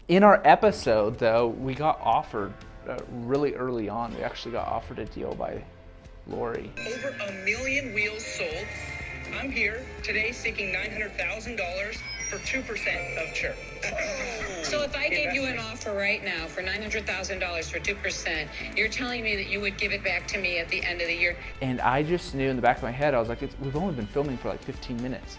In our episode, though, we got offered really early on. We actually got offered a deal by Lori. Over 1 million wheels sold. I'm here today seeking $900,000 for 2% of Chirp. So if I gave you an offer right now for $900,000 for 2%, you're telling me that you would give it back to me at the end of the year? And I just knew in the back of my head, I was like, we've only been filming for like 15 minutes.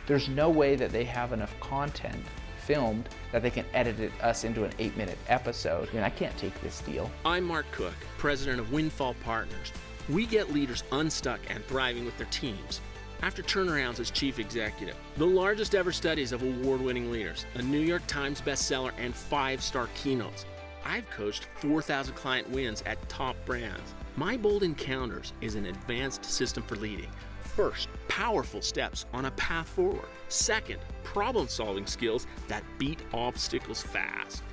There's no way that they have enough content filmed that they can edit us into an 8-minute episode. I mean, I can't take this deal. I'm Mark Cook, president of Windfall Partners. We get leaders unstuck and thriving with their teams after turnarounds as chief executive. The largest ever studies of award-winning leaders, a New York Times bestseller, and 5-star keynotes. I've coached 4,000 client wins at top brands. My Bold Encounters is an advanced system for leading. First, powerful steps on a path forward. Second, problem-solving skills that beat obstacles fast.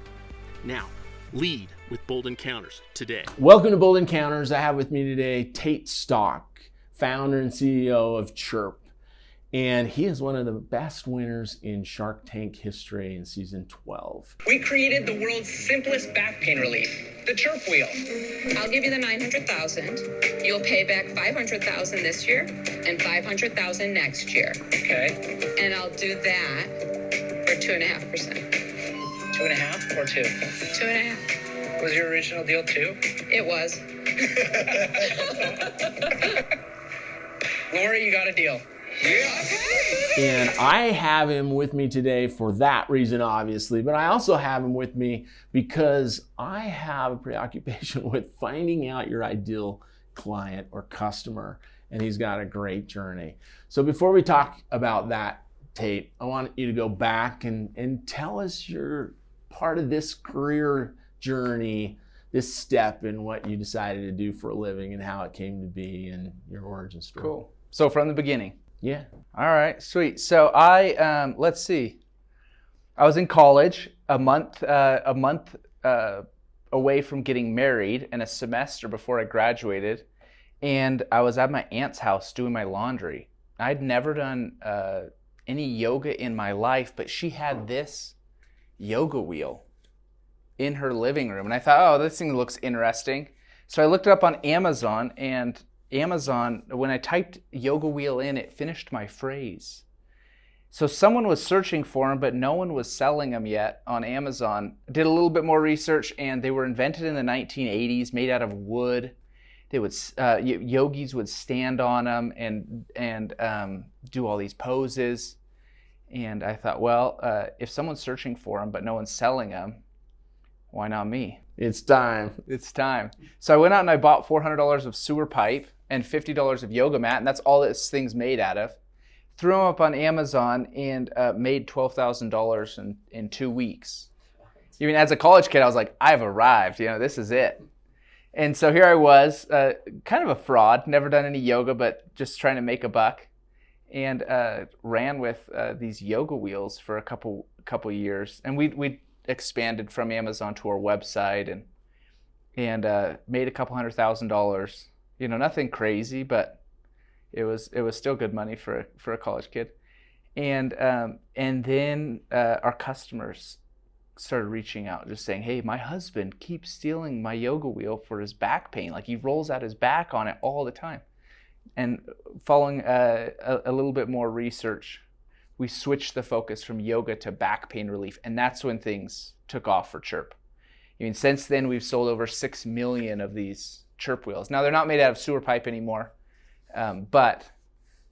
Now, lead with Bold Encounters today. Welcome to Bold Encounters. I have with me today Tate Stock, founder and CEO of Chirp. And he is one of the best winners in Shark Tank history in season 12. We created the world's simplest back pain relief, the Chirp wheel. I'll give you the $900,000. You'll pay back $500,000 this year and $500,000 next year. Okay. And I'll do that for 2.5%. 2.5 or 2? 2.5. Was your original deal 2? It was. Lori, you got a deal. And I have him with me today for that reason, obviously, but I also have him with me because I have a preoccupation with finding out your ideal client or customer, and he's got a great journey. So before we talk about that, Tate, I want you to go back and tell us your part of this career journey, this step in what you decided to do for a living and how it came to be and your origin story. Cool. So from the beginning. Yeah. All right, sweet. So I, let's see. I was in college, a month away from getting married and a semester before I graduated. And I was at my aunt's house doing my laundry. I'd never done any yoga in my life, but she had this yoga wheel in her living room. And I thought, oh, this thing looks interesting. So I looked it up on Amazon, and Amazon, when I typed yoga wheel in, it finished my phrase. So someone was searching for them, but no one was selling them yet on Amazon. Did a little bit more research, and they were invented in the 1980s, made out of wood. They would yogis would stand on them and do all these poses. And I thought, well, if someone's searching for them, but no one's selling them, why not me? It's time. It's time. So I went out and I bought $400 of sewer pipe and $50 of yoga mat, and that's all this thing's made out of. Threw them up on Amazon and made $12,000 in 2 weeks. Even as a college kid, I was like, I've arrived. This is it. And so here I was, kind of a fraud, never done any yoga, but just trying to make a buck, and ran with these yoga wheels for a couple years. And we expanded from Amazon to our website and made a couple $100,000. Nothing crazy, but it was still good money for a college kid. And then our customers started reaching out, just saying, hey, my husband keeps stealing my yoga wheel for his back pain. Like, he rolls out his back on it all the time. And following a little bit more research, we switched the focus from yoga to back pain relief, and that's when things took off for Chirp. Since then, we've sold over 6 million of these Chirp wheels. Now, they're not made out of sewer pipe anymore, but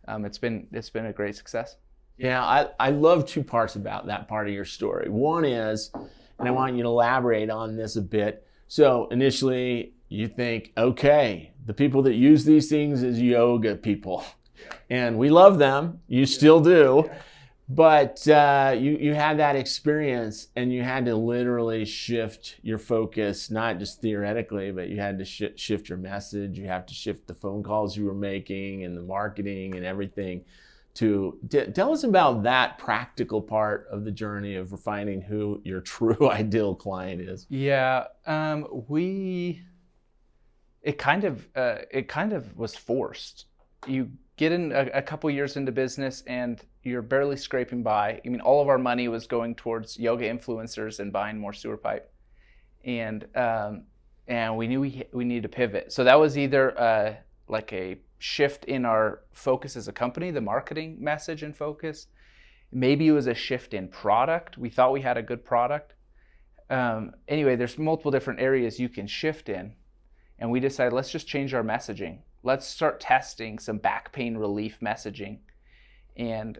it's been a great success. Yeah, I love 2 parts about that part of your story. One is, and I want you to elaborate on this a bit. So initially, you think, okay, the people that use these things is yoga people. And we love them. You still do. But you had that experience, and you had to literally shift your focus, not just theoretically, but you had to shift your message. You have to shift the phone calls you were making and the marketing and everything. Tell us about that practical part of the journey of finding who your true ideal client is. Yeah, it kind of was forced. You get in a couple years into business and you're barely scraping by. I mean, all of our money was going towards yoga influencers and buying more sewer pipe. And we knew we needed to pivot. So that was either like a shift in our focus as a company, the marketing message and focus. Maybe it was a shift in product. We thought we had a good product. Anyway, there's multiple different areas you can shift in. And we decided, let's just change our messaging. Let's start testing some back pain relief messaging. And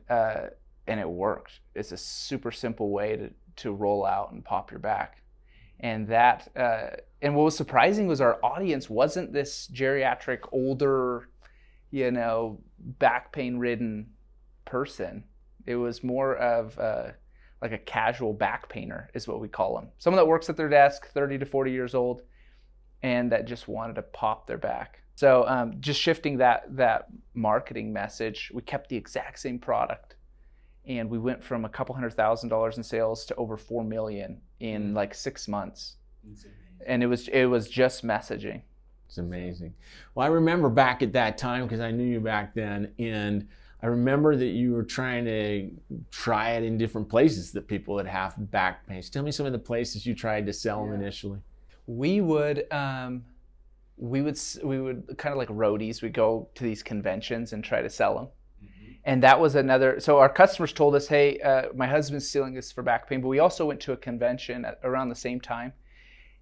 it worked. It's a super simple way to roll out and pop your back. And and what was surprising was our audience wasn't this geriatric, older, back pain ridden person. It was more of like a casual back painter is what we call them. Someone that works at their desk, 30 to 40 years old, and that just wanted to pop their back. So just shifting that marketing message, we kept the exact same product. And we went from a couple $100,000 in sales to over $4 million in like 6 months. And it was just messaging. It's amazing. Well, I remember back at that time, because I knew you back then, and I remember that you were trying to try it in different places that people would have back pain. Tell me some of the places you tried to sell them initially. We would kind of like roadies. We'd go to these conventions and try to sell them. And that was so our customers told us, hey, my husband's stealing this for back pain, but we also went to a convention around the same time.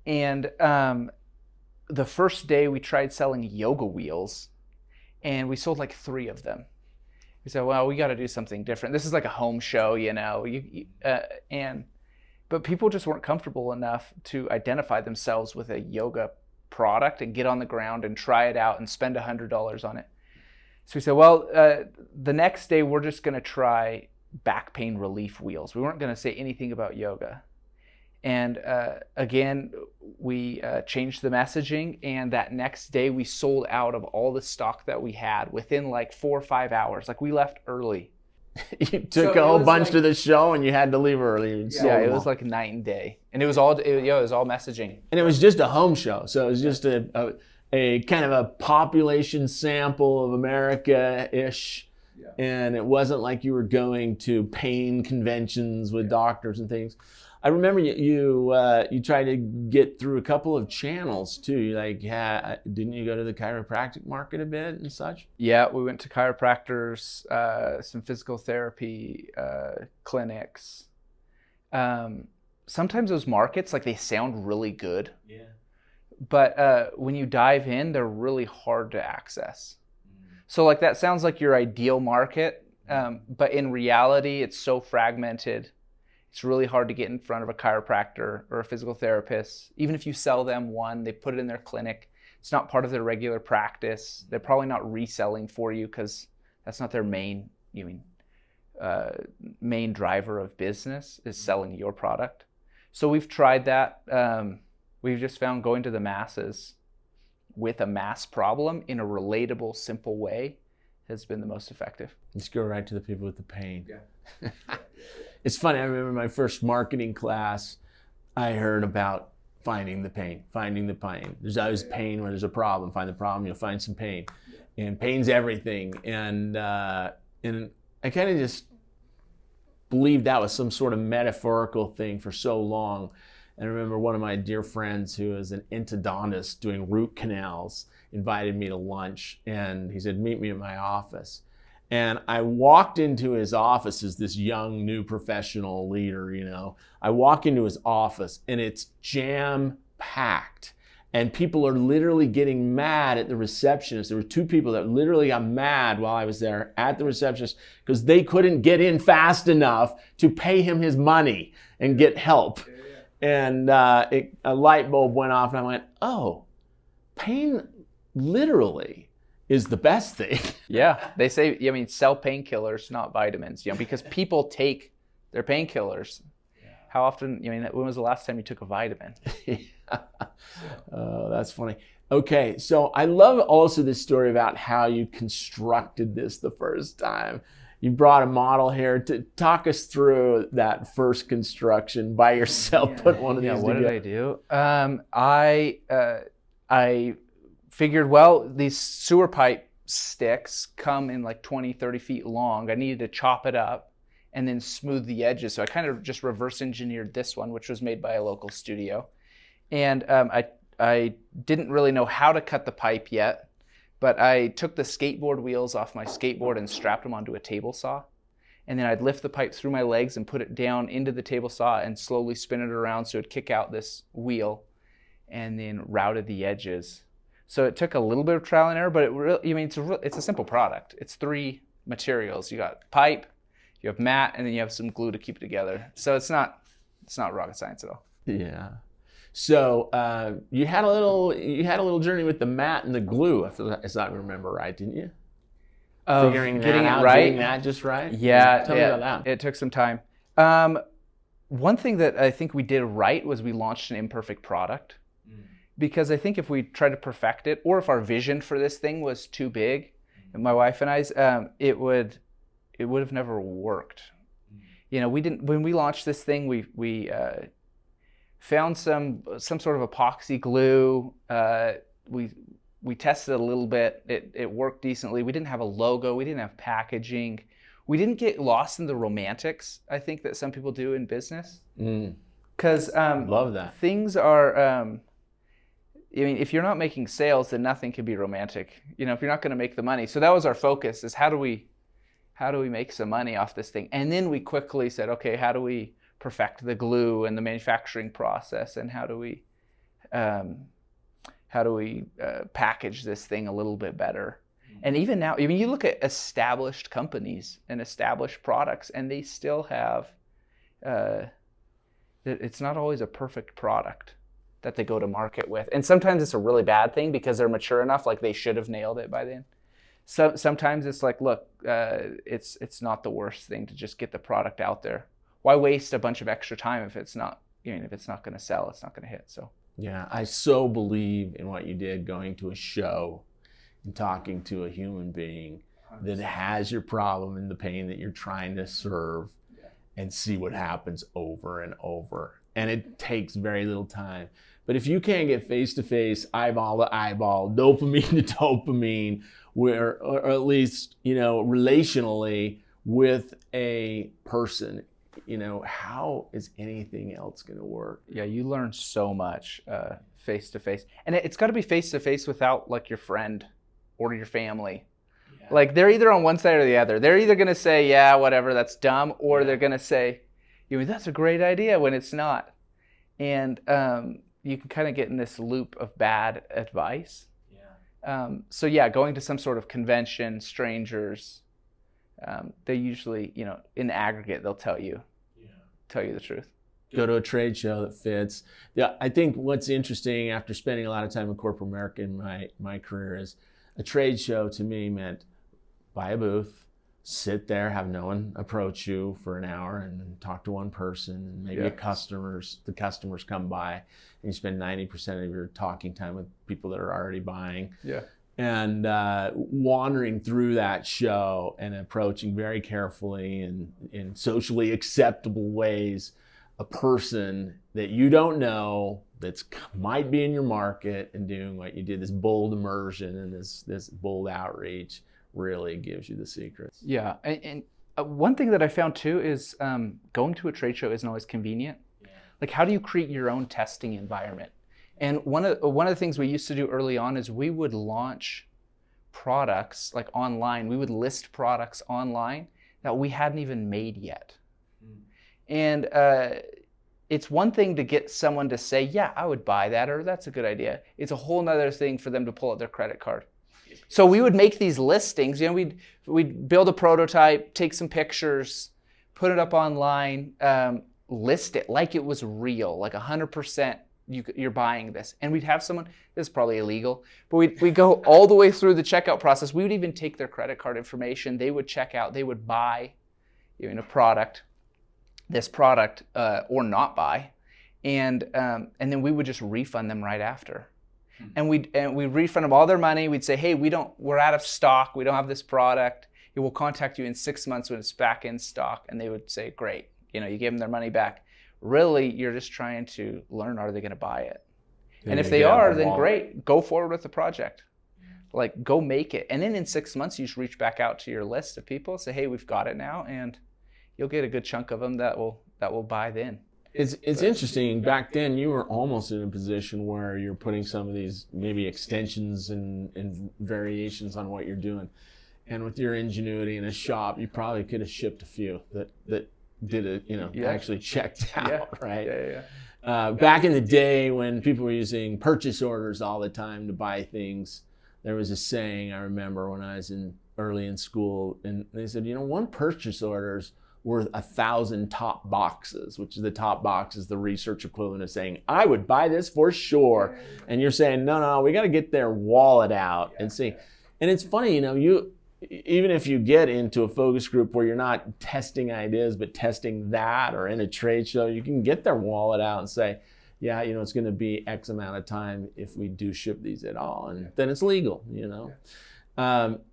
And the first day we tried selling yoga wheels, and we sold like 3 of them. We said, well, we got to do something different. This is like a home show, but people just weren't comfortable enough to identify themselves with a yoga product and get on the ground and try it out and spend $100 on it. So we said, well, the next day we're just going to try back pain relief wheels. We weren't going to say anything about yoga. And again, we changed the messaging, and that next day we sold out of all the stock that we had within like 4 or 5 hours. Like, we left early. You took a whole bunch to the show and you had to leave early. Yeah, it was like night and day. And it was all messaging. And it was just a home show. So it was just a kind of a population sample of America-ish. Yeah. And it wasn't like you were going to pain conventions with doctors and things. I remember you tried to get through a couple of channels too. Didn't you go to the chiropractic market a bit and such? Yeah, we went to chiropractors, some physical therapy clinics. Sometimes those markets, like, they sound really good. Yeah. But when you dive in, they're really hard to access. So like, that sounds like your ideal market, but in reality, it's so fragmented. It's really hard to get in front of a chiropractor or a physical therapist. Even if you sell them one, they put it in their clinic. It's not part of their regular practice. They're probably not reselling for you because that's not their main driver of business, is selling your product. So we've tried that. We've just found going to the masses with a mass problem in a relatable, simple way has been the most effective. Let's go right to the people with the pain. Yeah. It's funny, I remember my first marketing class, I heard about finding the pain. There's always pain when there's a problem. Find the problem, you'll find some pain. And pain's everything. And I kind of just believed that was some sort of metaphorical thing for so long. And I remember one of my dear friends who is an endodontist doing root canals invited me to lunch, and he said, meet me at my office. And I walked into his office as this young, new professional leader, I walk into his office and it's jam-packed. And people are literally getting mad at the receptionist. There were 2 people that literally got mad while I was there at the receptionist because they couldn't get in fast enough to pay him his money and get help. And a light bulb went off and I went, oh, pain literally is the best thing. Yeah, they say, sell painkillers, not vitamins, because people take their painkillers. Yeah. How often, when was the last time you took a vitamin? Oh, that's funny. Okay, so I love also this story about how you constructed this the first time. You brought a model here to talk us through that first construction by yourself. Put one of these what together. Did I do? I figured, well, these sewer pipe sticks come in like 20, 30 feet long. I needed to chop it up and then smooth the edges. So I kind of just reverse engineered this one, which was made by a local studio. And I didn't really know how to cut the pipe yet, but I took the skateboard wheels off my skateboard and strapped them onto a table saw. And then I'd lift the pipe through my legs and put it down into the table saw and slowly spin it around so it'd kick out this wheel, and then routed the edges. So it took a little bit of trial and error, but it's a simple product. It's 3 materials. You got pipe, you have mat, and then you have some glue to keep it together. So it's not rocket science at all. Yeah. So you had a little journey with the mat and the glue, if I remember right, didn't you? Figuring getting that it out, right. getting that just right. Yeah. Tell me about that. It took some time. One thing that I think we did right was we launched an imperfect product. Because I think if we tried to perfect it, or if our vision for this thing was too big, and my wife and I's, it would have never worked. You know, when we launched this thing, we found some sort of epoxy glue. We tested it a little bit. It worked decently. We didn't have a logo. We didn't have packaging. We didn't get lost in the romantics, I think, that some people do in business. Because love that. Things are. If you're not making sales, then nothing can be romantic. You know, if you're not going to make the money. So that was our focus: is how do we make some money off this thing? And then we quickly said, okay, how do we perfect the glue and the manufacturing process, and how do we package this thing a little bit better? And even now, you look at established companies and established products, and they still have it's not always a perfect product that they go to market with. And sometimes it's a really bad thing because they're mature enough, like they should have nailed it by then. So sometimes it's like, look, it's not the worst thing to just get the product out there. Why waste a bunch of extra time if it's not going to sell, it's not going to hit. So yeah, I so believe in what you did, going to a show and talking to a human being that has your problem and the pain that you're trying to serve, and see what happens over and over. And it takes very little time. But if you can't get face-to-face, eyeball to eyeball, dopamine to dopamine, or at least, relationally with a person, how is anything else going to work? Yeah, you learn so much face-to-face. And it's got to be face-to-face without like your friend or your family. Yeah. Like they're either on one side or the other. They're either going to say, yeah, whatever, that's dumb, or they're going to say, that's a great idea, when it's not. And you can kind of get in this loop of bad advice. Yeah. Going to some sort of convention, strangers, they usually, in the aggregate, they'll tell you the truth. Go to a trade show that fits. Yeah, I think what's interesting after spending a lot of time in corporate America in my career is a trade show to me meant buy a booth, sit there, have no one approach you for an hour, and then talk to one person, and maybe the customers come by, and you spend 90% of your talking time with people that are already buying. Yeah. And wandering through that show and approaching very carefully and in socially acceptable ways a person that you don't know that might be in your market, and doing what you did, this bold immersion and this bold outreach, really gives you the secrets. Yeah, and one thing that I found too is going to a trade show isn't always convenient. Yeah. Like, how do you create your own testing environment? And one of the things we used to do early on is we would launch products like online. We would list products online that we hadn't even made yet. And it's one thing to get someone to say, yeah, I would buy that, or that's a good idea. It's a whole nother thing for them to pull out their credit card. So we would make these listings. We'd build a prototype, take some pictures, put it up online, list it like it was real, like 100%. You're buying this. And we'd have someone, this is probably illegal, but we'd go all the way through the checkout process. We would even take their credit card information. They would check out, they would buy this product, or not buy. And then we would just refund them right after. And we'd refund them all their money. We'd say, hey, we're out of stock. We don't have this product. We'll contact you in 6 months when it's back in stock. And they would say, great. You give them their money back. Really, you're just trying to learn, are they going to buy it? And if they are, then great, go forward with the project. Like, go make it. And then in 6 months, you just reach back out to your list of people, say, hey, we've got it now. And you'll get a good chunk of them that will buy then. It's interesting. Back then, you were almost in a position where you're putting some of these maybe extensions and variations on what you're doing. And with your ingenuity in a shop, you probably could have shipped a few that did it, actually checked out, right? Yeah. Back in the day when people were using purchase orders all the time to buy things, there was a saying I remember when I was early in school, and they said, one purchase order's worth 1,000 top boxes, which is the top box is the research equivalent of saying, I would buy this for sure. And you're saying, no, we got to get their wallet out and see. And it's funny, even if you get into a focus group where you're not testing ideas, but testing that, or in a trade show, you can get their wallet out and say, yeah, it's going to be X amount of time if we do ship these at all. And then it's legal,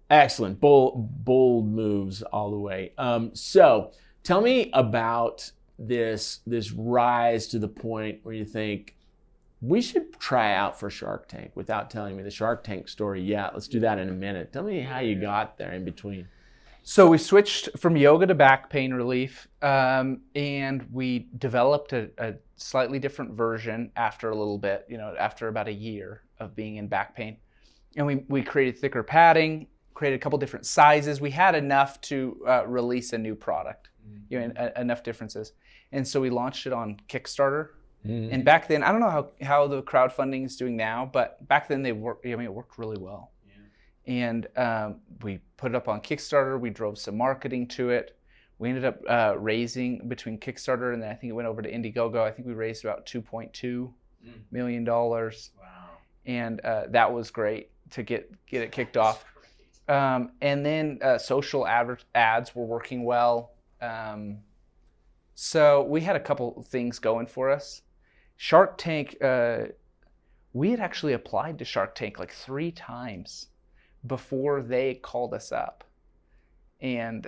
Excellent. Bold moves all the way. So tell me about this rise to the point where you think we should try out for Shark Tank without telling me the Shark Tank story yet. Let's do that in a minute. Tell me how you got there in between. So we switched from yoga to back pain relief, and we developed a slightly different version after a little bit, after about a year of being in back pain. And we created thicker padding, created a couple different sizes. We had enough to release a new product, enough differences. And so we launched it on Kickstarter. And back then, I don't know how the crowdfunding is doing now, but back then it worked really well. And we put it up on Kickstarter. We drove some marketing to it. We ended up raising between Kickstarter and then I think it went over to Indiegogo. I think we raised about $2.2 million. Wow. And that was great to get it kicked off. And then social ads were working well. So we had a couple things going for us. Shark Tank, we had actually applied to Shark Tank like 3 times before they called us up. And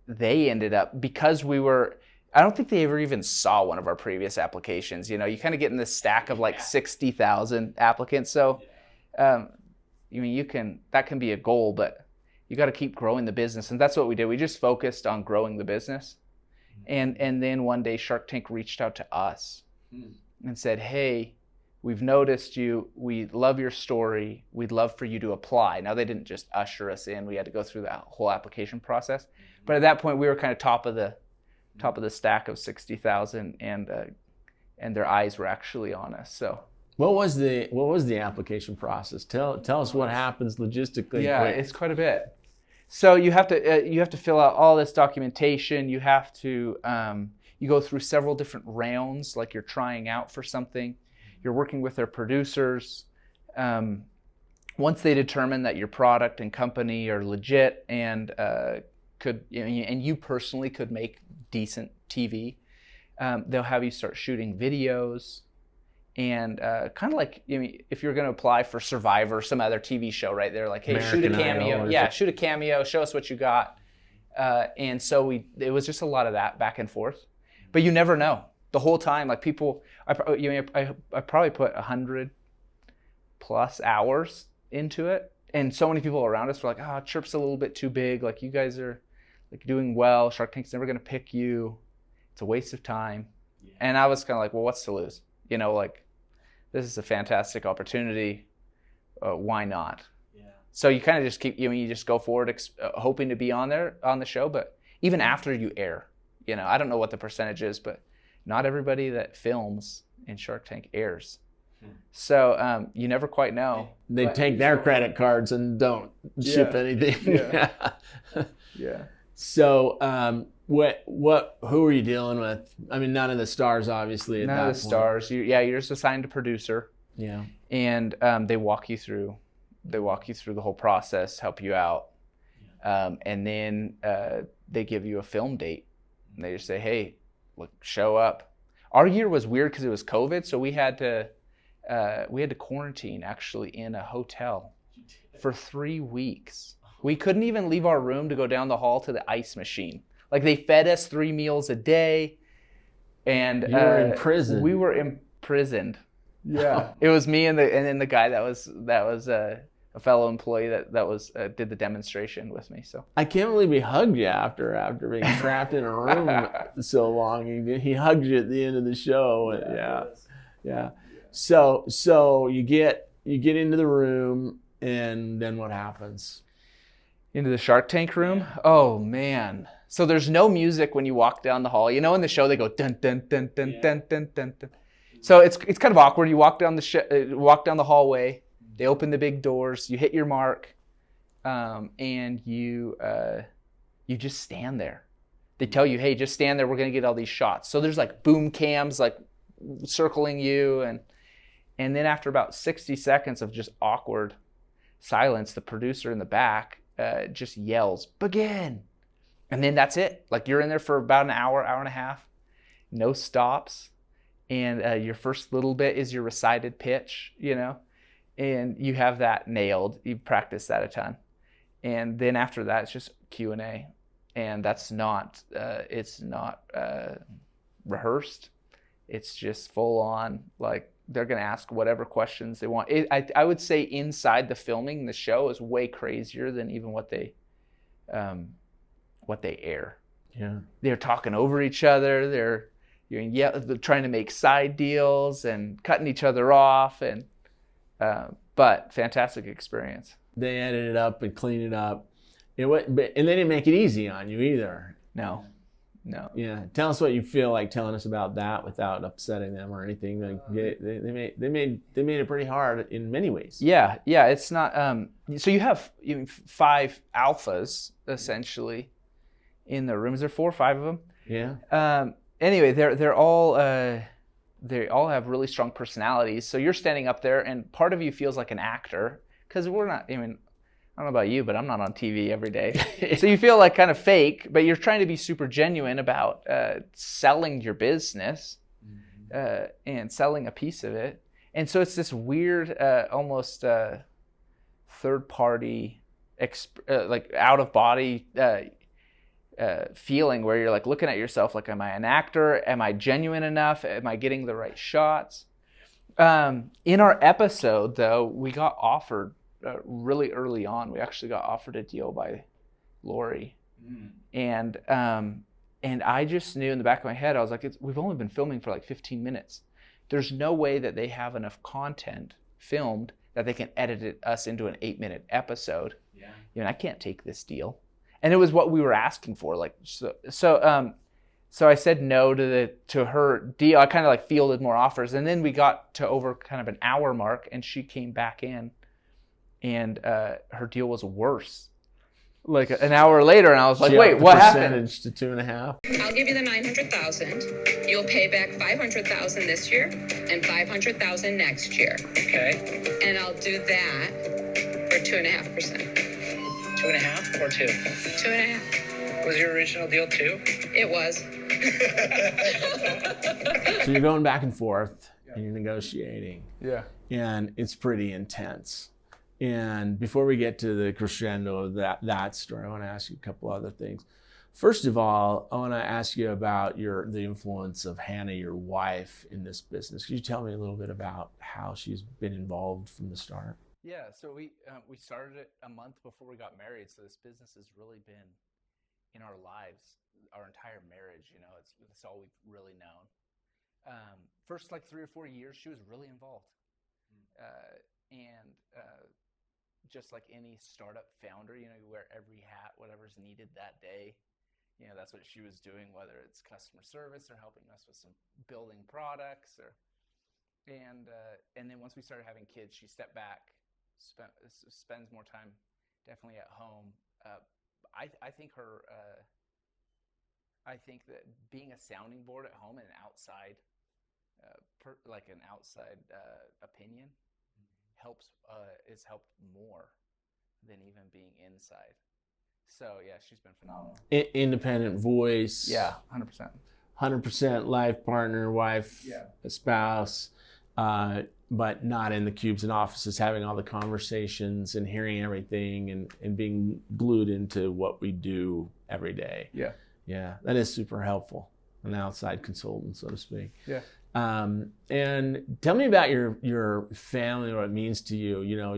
they ended up, because I don't think they ever even saw one of our previous applications. You kind of get in this stack of like 60,000 applicants. So, that can be a goal, but you got to keep growing the business. And that's what we did. We just focused on growing the business. And then one day Shark Tank reached out to us and said, hey, we've noticed you. We love your story. We'd love for you to apply. Now, they didn't just usher us in. We had to go through that whole application process. But at that point, we were kind of top of the stack of 60,000, and their eyes were actually on us. So what was the application process? Tell us what happens logistically. Yeah, it's quite a bit. So you have to fill out all this documentation. You have to you go through several different rounds, like you're trying out for something. You're working with their producers. Once they determine that your product and company are legit and and you personally could make decent TV, they'll have you start shooting videos. And kind of like, if you're going to apply for Survivor, some other TV show, right? They're like, hey, American shoot a cameo. Idol, Yeah, shoot a cameo. Show us what you got. And so it was just a lot of that back and forth. But you never know. The whole time, like people, I probably put 100 plus hours into it. And so many people around us were like, oh, Chirp's a little bit too big. Like, you guys are like doing well. Shark Tank's never going to pick you. It's a waste of time. Yeah. And I was kind of like, well, what's to lose? This is a fantastic opportunity. Why not? Yeah. So you kind of just keep, you just go forward hoping to be on the show. But even after you air, I don't know what the percentage is, but not everybody that films in Shark Tank airs. So you never quite know. They take their credit cards and don't ship anything. Yeah. Yeah. So who are you dealing with? I mean, none of the stars, obviously. None of the stars. You're just assigned a producer. Yeah. And they walk you through the whole process, help you out, and then they give you a film date. And they just say, hey, look, show up. Our year was weird because it was COVID, so we had to quarantine actually in a hotel for 3 weeks. We couldn't even leave our room to go down the hall to the ice machine. Like, they fed us 3 meals a day, and you were in prison. We were imprisoned. Yeah, it was me and then the guy that was a fellow employee that was did the demonstration with me. So I can't believe he hugged you after being trapped in a room so long. He hugged you at the end of the show. Yeah. So you get into the room, and then what happens? Into the Shark Tank room? Oh man. So there's no music when you walk down the hall. You know, in the show they go dun dun dun dun dun dun dun dun. So it's kind of awkward. You walk down the hallway. They open the big doors. You hit your mark, and you just stand there. They tell you, hey, just stand there. We're gonna get all these shots. So there's like boom cams like circling you, and then after about 60 seconds of just awkward silence, the producer in the back just yells, "Begin!" And then that's it. Like you're in there for about an hour and a half, no stops. And your first little bit is your recited pitch, you know, and you have that nailed. You practice that a ton. And then after that, it's just Q&A. And that's not, it's not rehearsed. It's just full on, like they're going to ask whatever questions they want. I would say inside the filming, the show is way crazier than even what they air. Yeah. They're talking over each other. They're trying to make side deals and cutting each other off, and but fantastic experience. They edit it up and clean it up. And they didn't make it easy on you either. No. Yeah. Tell us what you feel like telling us about that without upsetting them or anything. Like they made it pretty hard in many ways. Yeah. It's not. So you have 5 alphas essentially in the room. Is there 4 or 5 of them? Yeah. Anyway, they all have really strong personalities. So you're standing up there, and part of you feels like an actor because we're not. I mean, I don't know about you, but I'm not on TV every day. So you feel like kind of fake, but you're trying to be super genuine about selling your business and selling a piece of it. And so it's this weird, almost third-party, like out-of-body feeling where you're like looking at yourself like, am I an actor? Am I genuine enough? Am I getting the right shots? In our episode, though, we got offered really early on. We actually got offered a deal by Lori. And I just knew in the back of my head, I was like, we've only been filming for like 15 minutes. There's no way that they have enough content filmed that they can edit us into an 8-minute episode. Yeah. You know, I can't take this deal. And it was what we were asking for. Like, so I said no to her deal. I kind of like fielded more offers, and then we got to over kind of an hour mark, and she came back in, and her deal was worse. Like an hour later, and I was like, "Wait, what happened?" Percentage to 2.5. I'll give you the $900,000. You'll pay back $500,000 this year and $500,000 next year. Okay. And I'll do that for 2.5%. 2.5 or 2? 2.5. Was your original deal 2? It was. So you're going back and forth, and you're negotiating. Yeah. And it's pretty intense. And before we get to the crescendo of that story, I want to ask you a couple other things. First of all, I want to ask you about the influence of Hannah, your wife, in this business. Could you tell me a little bit about how she's been involved from the start? Yeah, so we started it a month before we got married. So this business has really been in our lives, our entire marriage. You know, it's all we've really known. First, like 3 or 4 years, she was really involved, and just like any startup founder, you know, you wear every hat, whatever's needed that day. You know, that's what she was doing, whether it's customer service or helping us with some building products, and then once we started having kids, she stepped back. Spends more time definitely at home. I think that being a sounding board at home and an outside, opinion has helped more than even being inside. So yeah, she's been phenomenal. Independent voice. Yeah, 100%. 100% life partner, wife, spouse. But not in the cubes and offices, having all the conversations and hearing everything and being glued into what we do every day. Yeah. Yeah, that is super helpful. An outside consultant, so to speak. Yeah. And tell me about your family, what it means to you. You know,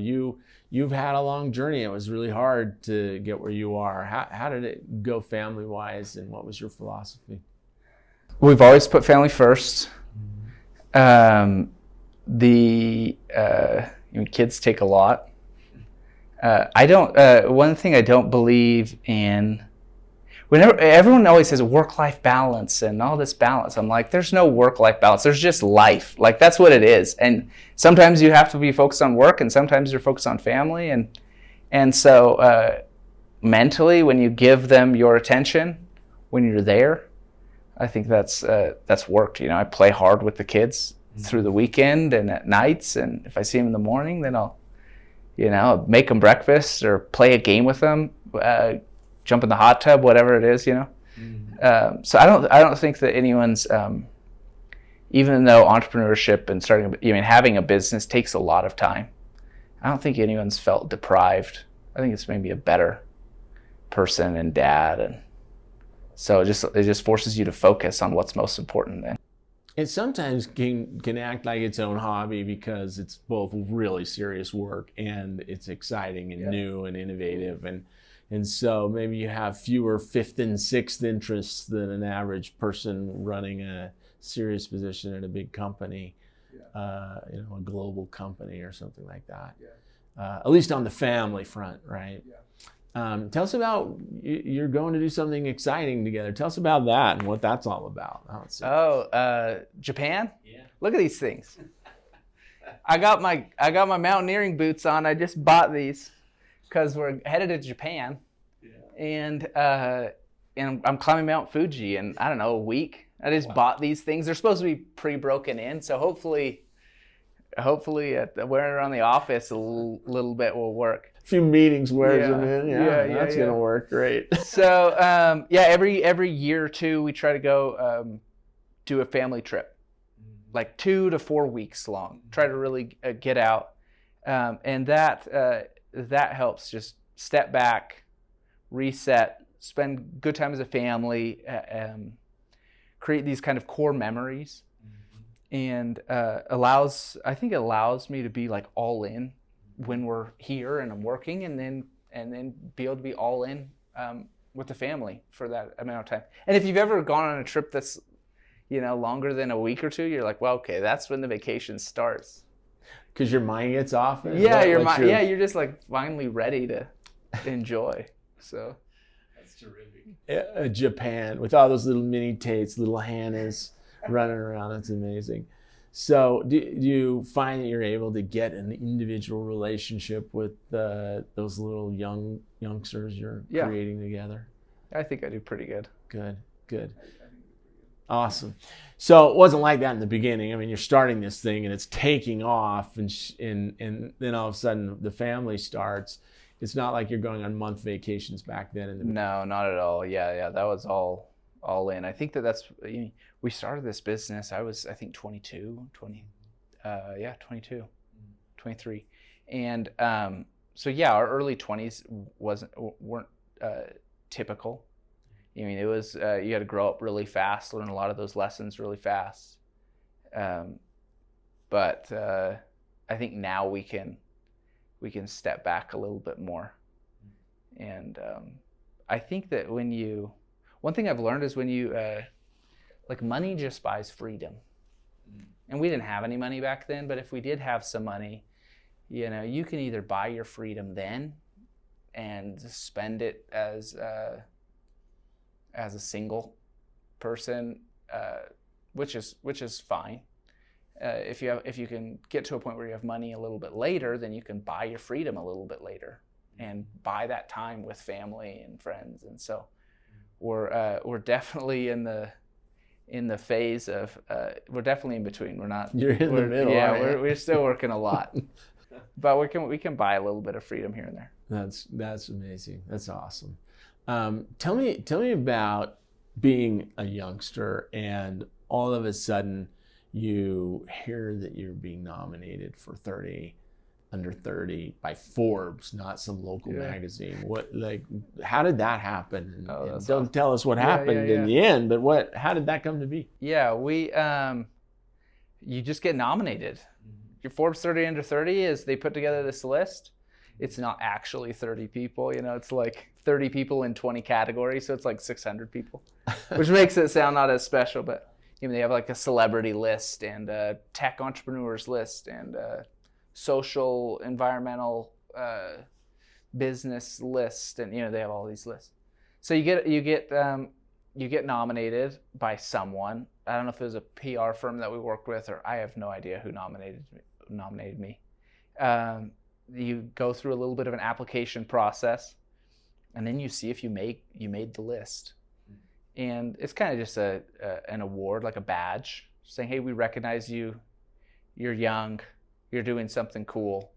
you've had a long journey. It was really hard to get where you are. How did it go family-wise, and what was your philosophy? We've always put family first. Kids take a lot. One thing I don't believe in, whenever everyone always says work-life balance and all this balance, I'm like, there's no work-life balance. There's just life. Like, that's what it is. And sometimes you have to be focused on work, and sometimes you're focused on family. And so mentally, when you give them your attention, when you're there, I think that's worked. You know, I play hard with the kids through the weekend and at nights, and if I see them in the morning, then I'll, make them breakfast or play a game with them, jump in the hot tub, whatever it is, So I don't think that anyone's, even though entrepreneurship and having a business takes a lot of time, I don't think anyone's felt deprived. I think it's maybe a better person and dad, and so it just forces you to focus on what's most important then. It sometimes can act like its own hobby because it's both really serious work and it's exciting and new and innovative, and so maybe you have fewer fifth and sixth interests than an average person running a serious position at a big company, a global company or something like that. At least on the family front, right? Tell us about, you're going to do something exciting together. Tell us about that and what that's all about. Japan? Yeah. Look at these things. I got my mountaineering boots on. I just bought these because we're headed to Japan, and I'm climbing Mount Fuji in, I don't know, a week. I just bought these things. They're supposed to be pre-broken in, so hopefully wearing around the office a little bit will work. A few meetings wears them in. That's gonna work great. So every year or two we try to go do a family trip, like 2 to 4 weeks long. Try to really get out, and that helps just step back, reset, spend good time as a family, create these kind of core memories, and allows me to be like all in when we're here and I'm working, and then be able to be all in with the family for that amount of time. And if you've ever gone on a trip that's longer than a week or two, you're like, well, okay, that's when the vacation starts. Because your mind gets off. You're just like finally ready to enjoy. So that's terrific. Japan with all those little mini Tates, little Hannahs running around. That's amazing. So do you find that you're able to get an individual relationship with those little youngsters you're creating together? I think I do pretty good. Good. Awesome. So it wasn't like that in the beginning. I mean, you're starting this thing and it's taking off, and then all of a sudden the family starts. It's not like you're going on month vacations back then. No, not at all. Yeah. That was all in. I think that's, we started this business, I was, I think 22, 23. And so our early 20s weren't typical. I mean, it was, you had to grow up really fast, learn a lot of those lessons really fast. But I think now we can step back a little bit more. And I think that one thing I've learned is when you, money just buys freedom. And we didn't have any money back then, but if we did have some money, you can either buy your freedom then and spend it as a single person, which is fine. If you can get to a point where you have money a little bit later, then you can buy your freedom a little bit later and buy that time with family and friends. And so we're definitely in the phase of we're definitely in between. We're not. You're in the middle. Yeah, we're still working a lot, but we can buy a little bit of freedom here and there. That's amazing. That's awesome. Tell me about being a youngster and all of a sudden you hear that you're being nominated for under 30 by Forbes, not some local magazine. How did that happen? And don't tell us what happened in the end, but how did that come to be? Yeah, we you just get nominated. Your Forbes 30 under 30 is they put together this list. It's not actually 30 people, it's like 30 people in 20 categories, so it's like 600 people, which makes it sound not as special. But they have like a celebrity list and a tech entrepreneurs list and a social, environmental, business list, and they have all these lists. So you get nominated by someone. I don't know if it was a PR firm that we worked with, or I have no idea who nominated me. You go through a little bit of an application process, and then you see if you made the list. And it's kind of just an award, like a badge, saying, hey, we recognize you, you're young, you're doing something cool.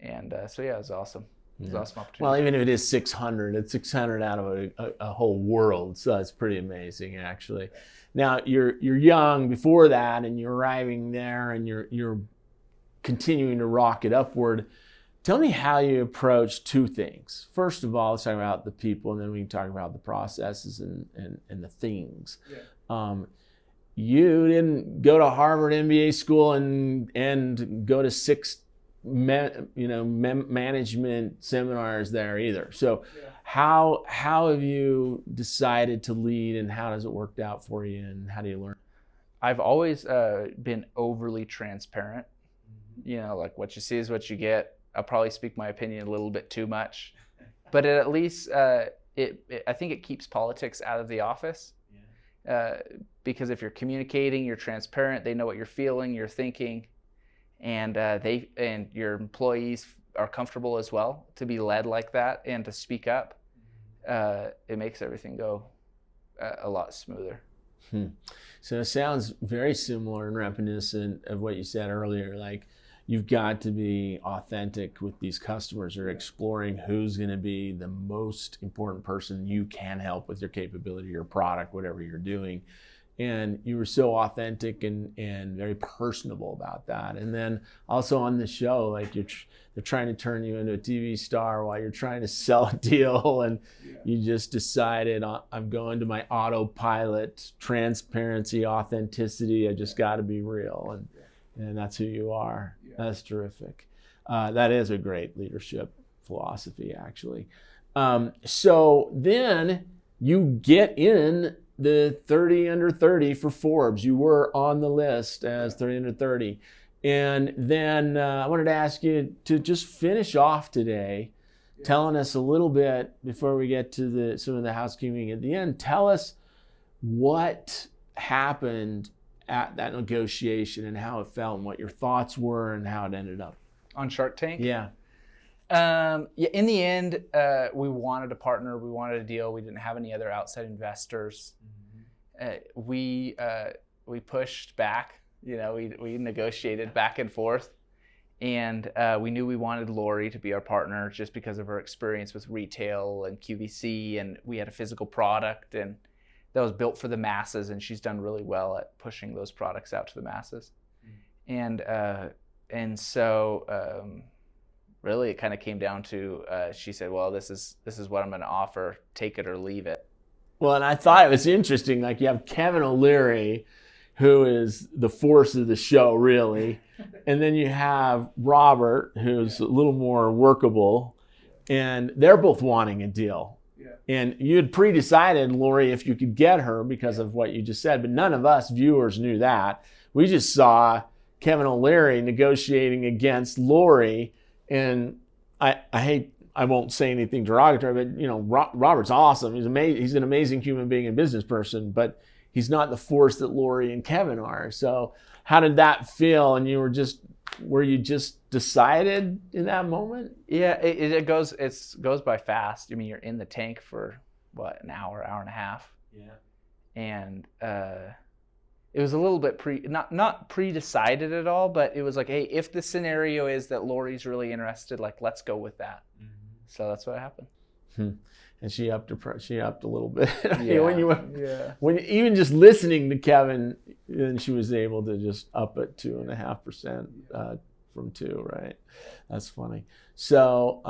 And so yeah, it was awesome. It was an awesome opportunity. Well, even if it is 600, it's 600 out of a whole world, so it's pretty amazing, actually. Now, you're young before that, and you're arriving there, and you're continuing to rocket upward. Tell me how you approach two things. First of all, let's talk about the people, and then we can talk about the processes and the things. Yeah. You didn't go to Harvard MBA school and go to 6 management seminars there either. So yeah. How have you decided to lead, and how does it work out for you, and how do you learn? I've always been overly transparent. Like what you see is what you get. I'll probably speak my opinion a little bit too much, but at least I think it keeps politics out of the office. Yeah. Because if you're communicating, you're transparent, they know what you're feeling, you're thinking, and your employees are comfortable as well to be led like that and to speak up. It makes everything go a lot smoother. So it sounds very similar and reminiscent of what you said earlier. Like, you've got to be authentic with these customers. You're exploring who's going to be the most important person you can help with your capability, your product, whatever you're doing. And you were so authentic and very personable about that. And then also on the show, like they're trying to turn you into a TV star while you're trying to sell a deal, and you just decided, I'm going to my autopilot, transparency, authenticity. I just got to be real, and that's who you are. Yeah. That's terrific. That is a great leadership philosophy, actually. So then you get in the 30 under 30 for Forbes. You were on the list as 30 under 30. And then I wanted to ask you to just finish off today, telling us a little bit before we get to some of the housekeeping at the end. Tell us what happened at that negotiation and how it felt and what your thoughts were and how it ended up. On Shark Tank? Yeah. In the end, we wanted a partner. We wanted a deal. We didn't have any other outside investors. We pushed back. We negotiated back and forth, and we knew we wanted Lori to be our partner just because of her experience with retail and QVC, and we had a physical product and that was built for the masses, and she's done really well at pushing those products out to the masses. And so really it kind of came down to she said, well, this is what I'm going to offer, take it or leave it. Well, and I thought it was interesting, like you have Kevin O'Leary, who is the force of the show, really. And then you have Robert, who's a little more workable, and they're both wanting a deal. And you had pre-decided, Lori, if you could get her because of what you just said, but none of us viewers knew that. We just saw Kevin O'Leary negotiating against Lori, and I won't say anything derogatory, but Robert's awesome. He's amazing. He's an amazing human being and business person, but he's not the force that Lori and Kevin are. So how did that feel? And were you just decided in that moment? Yeah, it goes by fast. I mean, you're in the tank for an hour and a half. Yeah. And it was a little bit not pre-decided at all, but it was like, hey, if the scenario is that Lori's really interested, like, let's go with that. Mm-hmm. So that's what happened. And she upped a little bit. Yeah. When even just listening to Kevin, then she was able to just up it 2.5% from 2, right? That's funny. So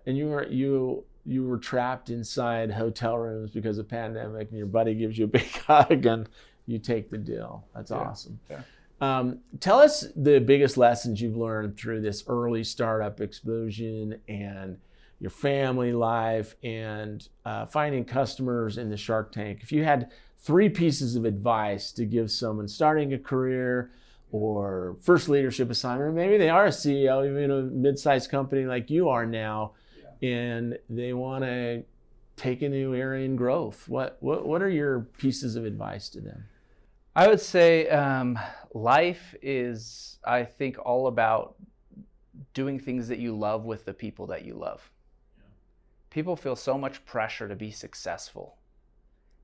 and you were trapped inside hotel rooms because of pandemic, and your buddy gives you a big hug and you take the deal. That's awesome. Yeah. Tell us the biggest lessons you've learned through this early startup explosion and your family life and finding customers in the Shark Tank. If you had 3 pieces of advice to give someone starting a career or first leadership assignment, maybe they are a CEO, even in a mid-sized company like you are now, and they want to take a new area in growth, what are your pieces of advice to them? I would say life is, I think, all about doing things that you love with the people that you love. People feel so much pressure to be successful,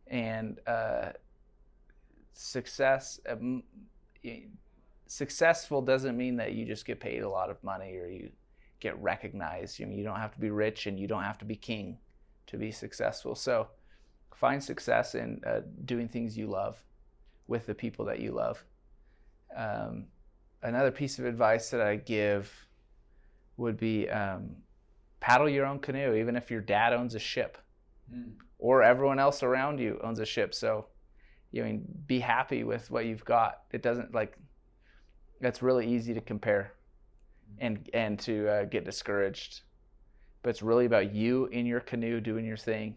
and successful doesn't mean that you just get paid a lot of money or you get recognized. You don't have to be rich and you don't have to be king to be successful. So find success in doing things you love with the people that you love. Another piece of advice that I give would be paddle your own canoe, even if your dad owns a ship or everyone else around you owns a ship. So, be happy with what you've got. It doesn't that's really easy to compare and to get discouraged. But it's really about you in your canoe doing your thing,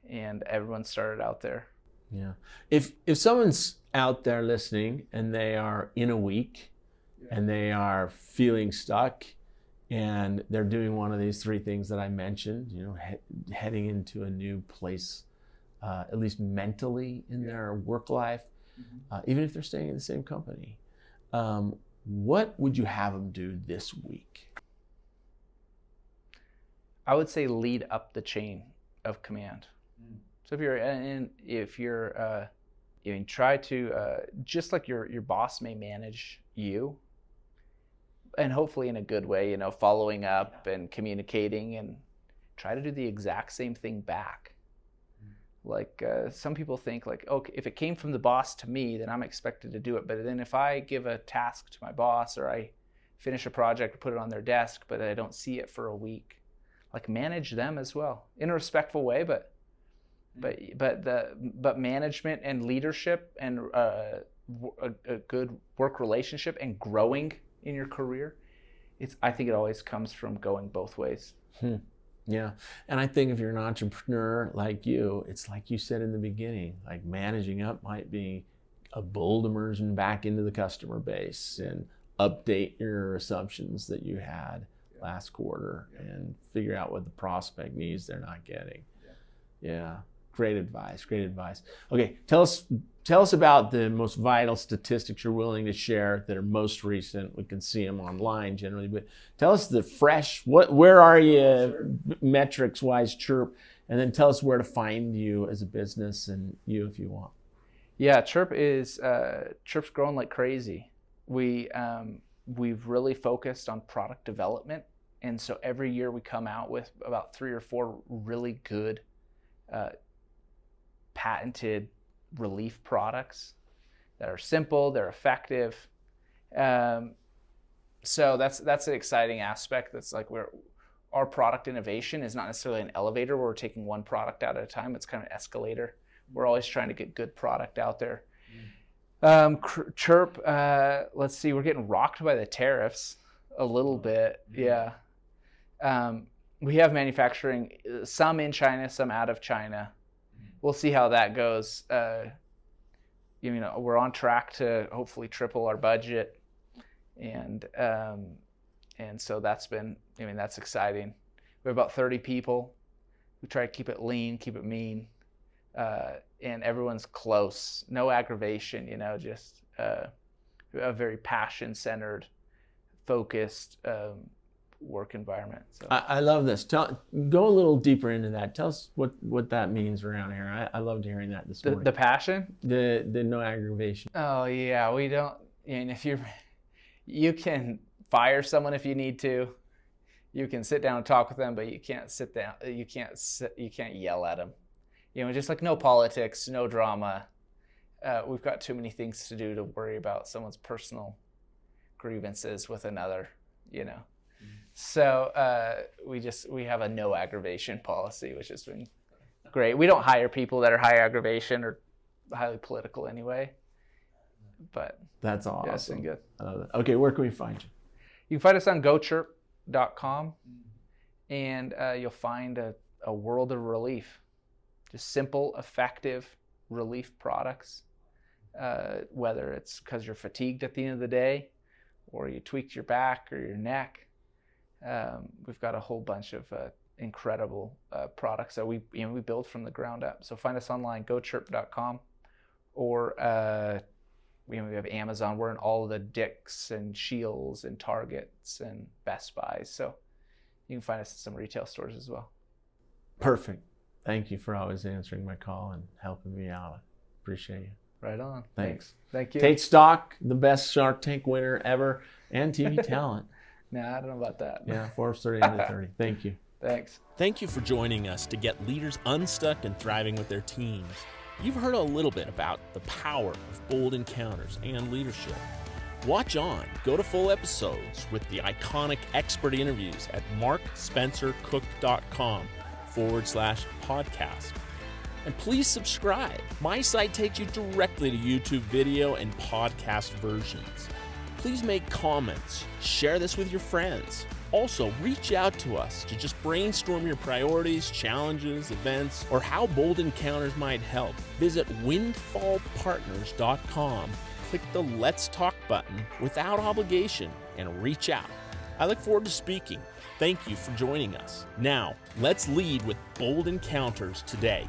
and everyone started out there. Yeah. If someone's out there listening and they are in a week and they are feeling stuck and they're doing one of these 3 things that I mentioned, heading into a new place, at least mentally in their work life, even if they're staying in the same company, what would you have them do this week? I would say lead up the chain of command. So if you're try to just like your boss may manage you, and hopefully in a good way, following up and communicating, and try to do the exact same thing back. Like some people think okay, if it came from the boss to me, then I'm expected to do it. But then if I give a task to my boss or I finish a project or put it on their desk, but I don't see it for a week, manage them as well in a respectful way, but management and leadership and a good work relationship and growing in your career, I think it always comes from going both ways. Yeah. And I think if you're an entrepreneur like you, it's like you said in the beginning, managing up might be a bold immersion back into the customer base and update your assumptions that you had last quarter and figure out what the prospect needs they're not getting. Yeah. Great advice. Okay, tell us about the most vital statistics you're willing to share that are most recent. We can see them online generally, but tell us the fresh, where are you metrics-wise, Chirp, and then tell us where to find you as a business and you if you want. Yeah, Chirp's growing like crazy. We've really focused on product development, and so every year we come out with about 3 or 4 really good patented relief products that are simple, they're effective. So that's an exciting aspect. That's where our product innovation is not necessarily an elevator where we're taking one product out at a time. It's kind of an escalator. We're always trying to get good product out there. Chirp, let's see, we're getting rocked by the tariffs a little bit. Yeah. We have manufacturing, some in China, some out of China. We'll see how that goes. We're on track to hopefully triple our budget, and so that's exciting. We have about 30 people. We try to keep it lean, keep it mean, and everyone's close. No aggravation, just a very passion-centered, focused work environment. So. I love this. Go a little deeper into that. Tell us what that means around here. I loved hearing that this morning. The passion? The no aggravation. Oh yeah, we don't. If you can fire someone if you need to. You can sit down and talk with them, but you can't sit down. You can't yell at them. Just no politics, no drama. We've got too many things to do to worry about someone's personal grievances with another. So we have a no aggravation policy, which has been great. We don't hire people that are high aggravation or highly political anyway. But That's awesome. yeah, it's been good. Okay, where can we find you? You can find us on gochirp.com, and you'll find a world of relief. Just simple, effective relief products, whether it's because you're fatigued at the end of the day, or you tweaked your back or your neck. We've got a whole bunch of incredible products that we build from the ground up. So find us online, gochirp.com, or we have Amazon. We're in all of the Dick's and Shields and Targets and Best Buys. So you can find us at some retail stores as well. Perfect. Thank you for always answering my call and helping me out. I appreciate you. Right on. Thanks. Thank you. Tate Stock, the best Shark Tank winner ever, and TV talent. Nah, I don't know about that. Yeah, Forbes 30 under 30. Thank you. Thanks. Thank you for joining us to get leaders unstuck and thriving with their teams. You've heard a little bit about the power of bold encounters and leadership. Watch on. Go to full episodes with the iconic expert interviews at markspencercook.com/podcast. And please subscribe. My site takes you directly to YouTube video and podcast versions. Please make comments. Share this with your friends. Also, reach out to us to just brainstorm your priorities, challenges, events, or how bold encounters might help. Visit windfallpartners.com. Click the Let's Talk button without obligation and reach out. I look forward to speaking. Thank you for joining us. Now, let's lead with bold encounters today.